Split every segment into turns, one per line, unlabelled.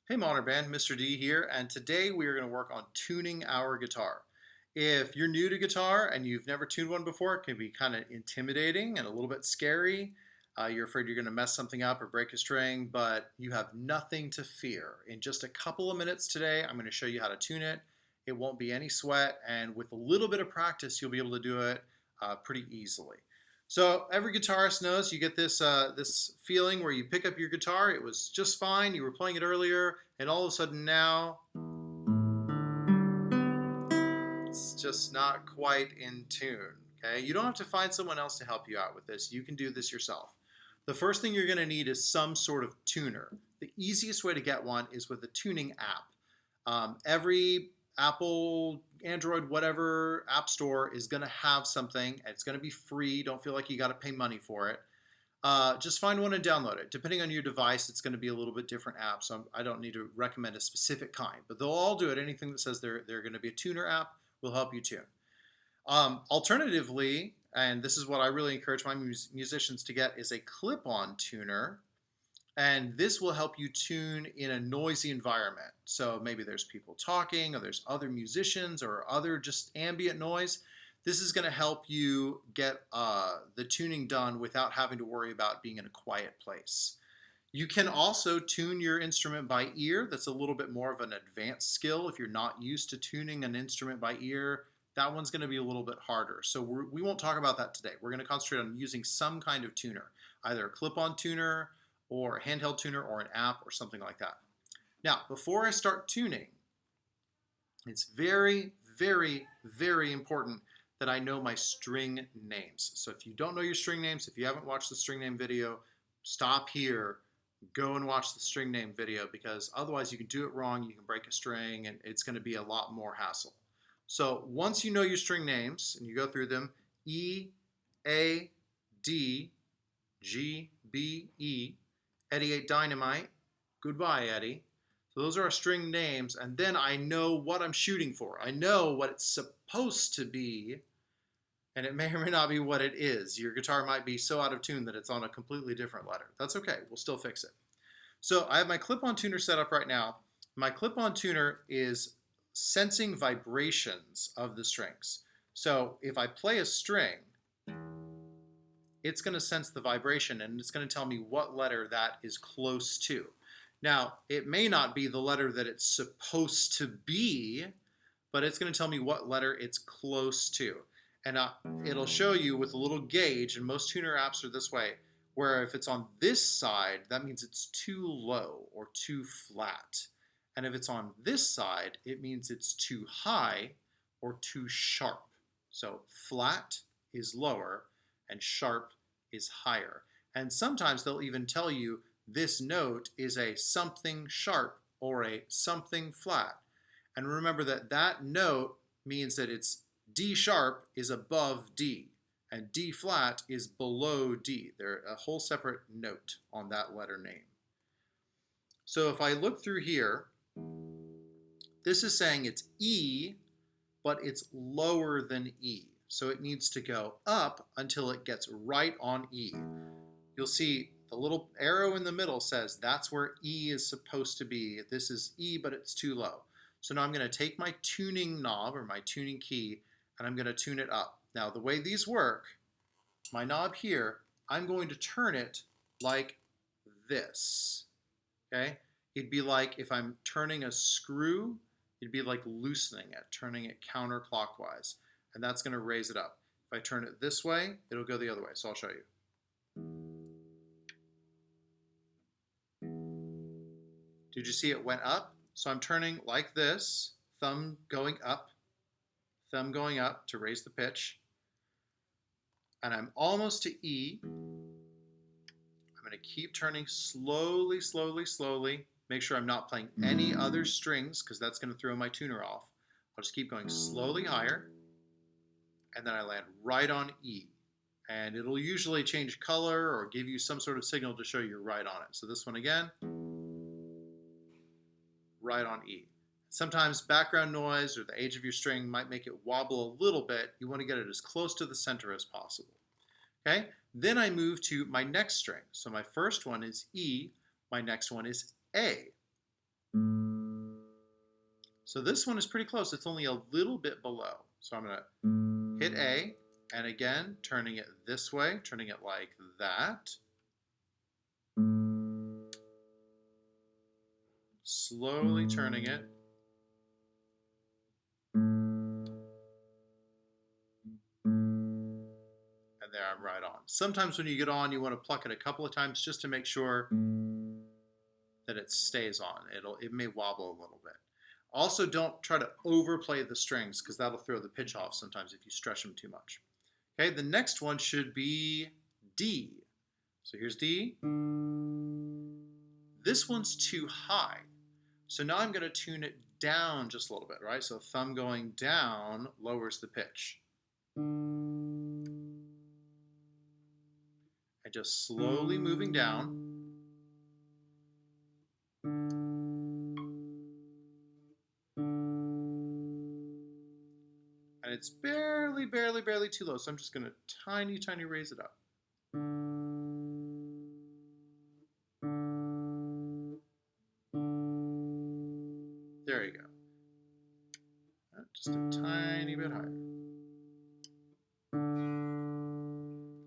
Hey Modern Band, Mr. D here, and today we are going to work on tuning our guitar. If you're new to guitar and you've never tuned one before, it can be kind of intimidating and a little bit scary. You're afraid you're going to mess something up or break a string, but you have nothing to fear. In just a couple of minutes today, I'm going to show you how to tune it. It won't be any sweat, and with a little bit of practice, you'll be able to do it pretty easily. So every guitarist knows you get this feeling where you pick up your guitar. It was just fine. You were playing it earlier, and all of a sudden now it's just not quite in tune. Okay, you don't have to find someone else to help you out with this. You can do this yourself. The first thing you're going to need is some sort of tuner. The easiest way to get one is with a tuning app. Every Apple, Android, whatever app store is going to have something. It's going to be free. Don't feel like you got to pay money for it. Just find one and download it. Depending on your device, it's going to be a little bit different app, so I don't need to recommend a specific kind, but they'll all do it. Anything that says they're going to be a tuner app will help you tune. Alternatively, and this is what I really encourage my musicians to get, is a clip-on tuner. And this will help you tune in a noisy environment. So maybe there's people talking, or there's other musicians, or other just ambient noise. This is going to help you get the tuning done without having to worry about being in a quiet place. You can also tune your instrument by ear. That's a little bit more of an advanced skill. If you're not used to tuning an instrument by ear, that one's going to be a little bit harder. So we won't talk about that today. We're going to concentrate on using some kind of tuner, either a clip-on tuner, or a handheld tuner, or an app, or something like that. Now, before I start tuning, it's very, very, very important that I know my string names. So if you don't know your string names, if you haven't watched the string name video, stop here, go and watch the string name video, because otherwise you can do it wrong, you can break a string, and it's going to be a lot more hassle. So once you know your string names and you go through them, E, A, D, G, B, E, Eddie ate dynamite. Goodbye, Eddie. So those are our string names, and then I know what I'm shooting for. I know what it's supposed to be, and it may or may not be what it is. Your guitar might be so out of tune that it's on a completely different letter. That's okay. We'll still fix it. So I have my clip-on tuner set up right now. My clip-on tuner is sensing vibrations of the strings. So if I play a string, it's going to sense the vibration, and it's going to tell me what letter that is close to. Now, it may not be the letter that it's supposed to be, but it's going to tell me what letter it's close to. And it'll show you with a little gauge, and most tuner apps are this way, where if it's on this side, that means it's too low or too flat. And if it's on this side, it means it's too high or too sharp. So flat is lower, and sharp is higher. And sometimes they'll even tell you this note is a something sharp or a something flat. And remember that that note means that it's D sharp is above D, and D flat is below D. They're a whole separate note on that letter name. So if I look through here, this is saying it's E, but it's lower than E. So it needs to go up until it gets right on E. You'll see the little arrow in the middle says that's where E is supposed to be. This is E, but it's too low. So now I'm going to take my tuning knob, or my tuning key, and I'm going to tune it up. Now the way these work, my knob here, I'm going to turn it like this. Okay? It'd be like if I'm turning a screw, it'd be like loosening it, turning it counterclockwise. And that's going to raise it up. If I turn it this way, it'll go the other way. So I'll show you. Did you see it went up? So I'm turning like this, thumb going up to raise the pitch. And I'm almost to E. I'm going to keep turning slowly, slowly, slowly. Make sure I'm not playing any other strings, because that's going to throw my tuner off. I'll just keep going slowly higher. And then I land right on E. And it'll usually change color or give you some sort of signal to show you're right on it. So this one again, right on E. Sometimes background noise or the age of your string might make it wobble a little bit. You want to get it as close to the center as possible. Okay? Then I move to my next string. So my first one is E, my next one is A. So this one is pretty close. It's only a little bit below. So I'm going to hit A, and again, turning it this way, turning it like that. Slowly turning it. And there, I'm right on. Sometimes when you get on, you want to pluck it a couple of times just to make sure that it stays on. It may wobble a little bit. Also, don't try to overplay the strings because that'll throw the pitch off sometimes if you stretch them too much. Okay, the next one should be D. So here's D. This one's too high. So now I'm going to tune it down just a little bit, right? So thumb going down lowers the pitch. And just slowly moving down. And it's barely, barely, barely too low. So I'm just going to tiny, tiny raise it up. There you go. Just a tiny bit higher.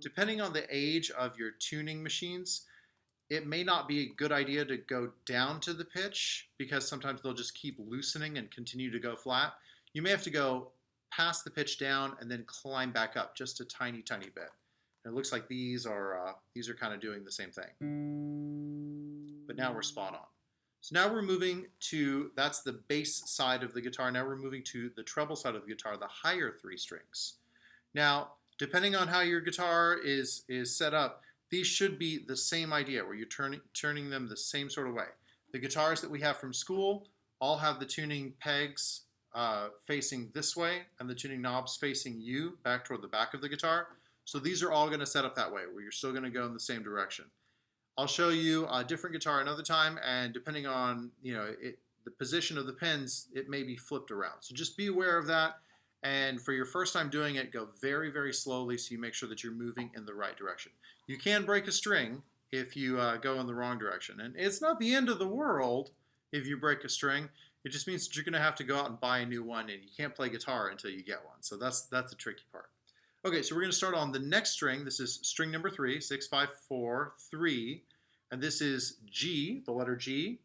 Depending on the age of your tuning machines, it may not be a good idea to go down to the pitch because sometimes they'll just keep loosening and continue to go flat. You may have to go past the pitch down and then climb back up just a tiny, tiny bit. And it looks like these are kind of doing the same thing. But now we're spot on. So now we're moving to, that's the bass side of the guitar. Now we're moving to the treble side of the guitar, the higher three strings. Now, depending on how your guitar is set up, these should be the same idea where you're turning them the same sort of way. The guitars that we have from school all have the tuning pegs facing this way and the tuning knobs facing you back toward the back of the guitar. So these are all going to set up that way where you're still going to go in the same direction. I'll show you a different guitar another time, and depending on the position of the pins, it may be flipped around. So just be aware of that. And for your first time doing it, go very, very slowly so you make sure that you're moving in the right direction. You can break a string if you go in the wrong direction. And it's not the end of the world if you break a string. It just means that you're going to have to go out and buy a new one, and you can't play guitar until you get one. So that's the tricky part. Okay, so we're going to start on the next string. This is string number 3, 6, 5, 4, 3. And this is G, the letter G.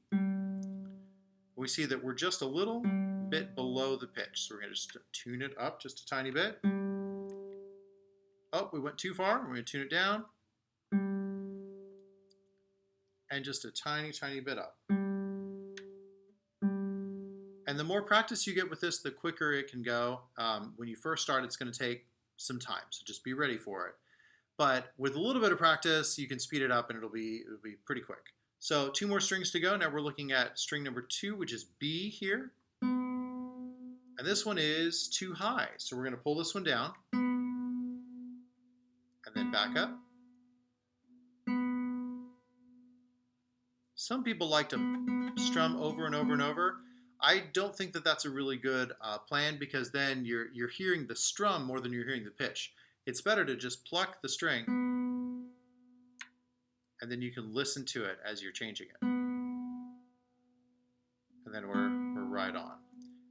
We see that we're just a little bit below the pitch. So we're going to just tune it up just a tiny bit. Oh, we went too far. We're going to tune it down. And just a tiny, tiny bit up. And the more practice you get with this, the quicker it can go. When you first start, it's going to take some time. So just be ready for it. But with a little bit of practice, you can speed it up and it'll be pretty quick. So 2 more strings to go. Now we're looking at string number 2, which is B here. And this one is too high. So we're going to pull this one down and then back up. Some people like to strum over and over and over. I don't think that that's a really good plan because then you're hearing the strum more than you're hearing the pitch. It's better to just pluck the string and then you can listen to it as you're changing it. And then we're right on.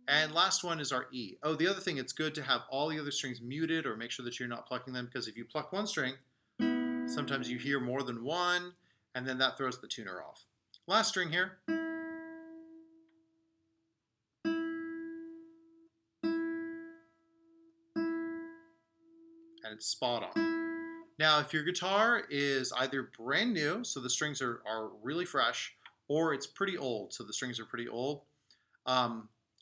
And last one is our E. Oh, the other thing, it's good to have all the other strings muted or make sure that you're not plucking them because if you pluck one string, sometimes you hear more than one and then that throws the tuner off. Last string here. And it's spot on. Now, if your guitar is either brand new, so the strings are really fresh, or it's pretty old, so the strings are pretty old,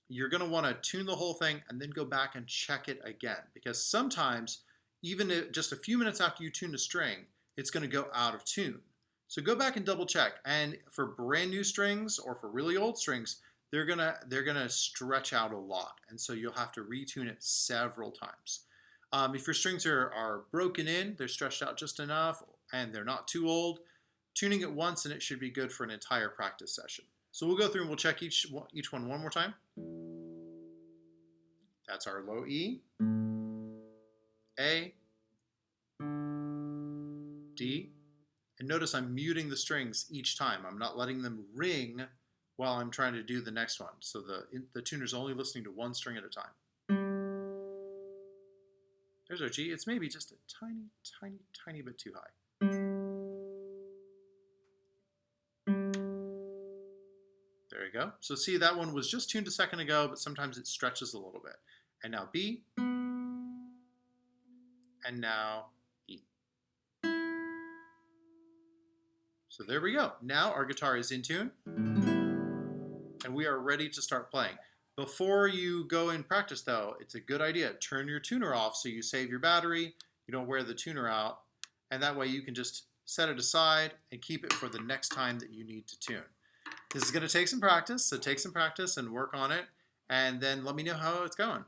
you're going to want to tune the whole thing and then go back and check it again. Because sometimes, even just a few minutes after you tune the string, it's going to go out of tune. So go back and double check. And for brand new strings or for really old strings, they're gonna stretch out a lot. And so you'll have to retune it several times. If your strings are broken in, they're stretched out just enough, and they're not too old, tuning it once and it should be good for an entire practice session. So we'll go through and we'll check each one more time. That's our low E, A, D, and notice I'm muting the strings each time. I'm not letting them ring while I'm trying to do the next one. So the tuner's only listening to one string at a time. There's our G. It's maybe just a tiny, tiny, tiny bit too high. There you go. So see, that one was just tuned a second ago, but sometimes it stretches a little bit. And now B. And now E. So there we go. Now our guitar is in tune, and we are ready to start playing. Before you go and practice, though, it's a good idea. Turn your tuner off so you save your battery, you don't wear the tuner out, and that way you can just set it aside and keep it for the next time that you need to tune. This is going to take some practice, so take some practice and work on it, and then let me know how it's going.